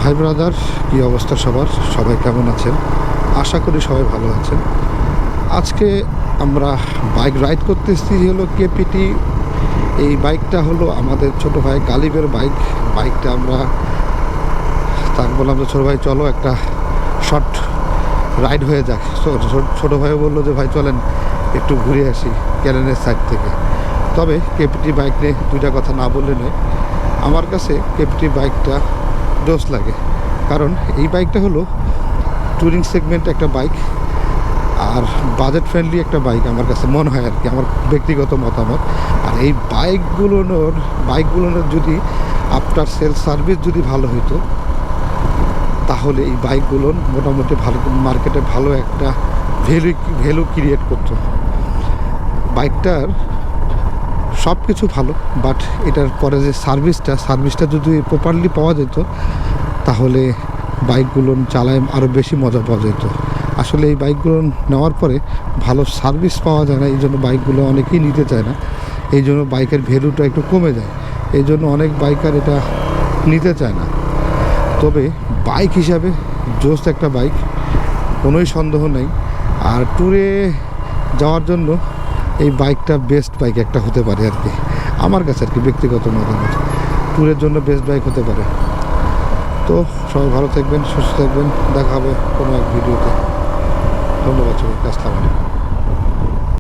High brother, কী অবস্থা সবার? সবাই কেমন আছেন? আশা করি সবাই ভালো আছেন। আজকে আমরা বাইক রাইড করতেছি হলো কেপিটি। এই বাইকটা হলো আমাদের ছোট ভাই গালিবের বাইক। বাইকটা আমরা তাকে বললাম যে ছোটো ভাই চলো একটা শর্ট রাইড হয়ে যাক। ছোটো ভাইও বললো যে ভাই চলেন একটু ঘুরে আসি ক্যালেনের সাইড থেকে। তবে কেপিটি বাইক নিয়ে দুইটা কথা না বললে নয়, আমার কাছে কেপিটি বাইকটা জোস লাগে, কারণ এই বাইকটা হলো ট্যুরিং সেগমেন্ট একটা বাইক আর বাজেট ফ্রেন্ডলি একটা বাইক আমার কাছে মনে হয় আর কি, আমার ব্যক্তিগত মতামত। আর এই বাইকগুলোর যদি আফটার সেল সার্ভিস যদি ভালো হইতো, তাহলে এই বাইকগুলো মোটামুটি ভালো মার্কেটে ভালো একটা ভ্যালু ক্রিয়েট করতো। বাইকটার সব কিছু ভালো, বাট এটার পরে যে সার্ভিসটা যদি প্রপারলি পাওয়া যেত, তাহলে বাইকগুলো চালায় আরও বেশি মজা পাওয়া যেত। আসলে এই বাইকগুলো নেওয়ার পরে ভালো সার্ভিস পাওয়া যায় না, এই জন্য বাইকগুলো অনেকেই নিতে চায় না। এই জন্য বাইকের ভ্যালুটা একটু কমে যায়, এই জন্য অনেক বাইকার এটা নিতে চায় না। তবে বাইক হিসাবে জোস একটা বাইক, কোনোই সন্দেহ নেই। আর ট্যুরে যাওয়ার জন্য এই বাইকটা বেস্ট বাইক একটা হতে পারে আর কি, আমার কাছে আর কি ব্যক্তিগত মতামত। ট্যুরের জন্য বেস্ট বাইক হতে পারে। তো সবাই ভালো থাকবেন, সুস্থ থাকবেন, দেখা হবে কোনো এক ভিডিওতে। ধন্যবাদ সবাইকে, আসসালামু আলাইকুম।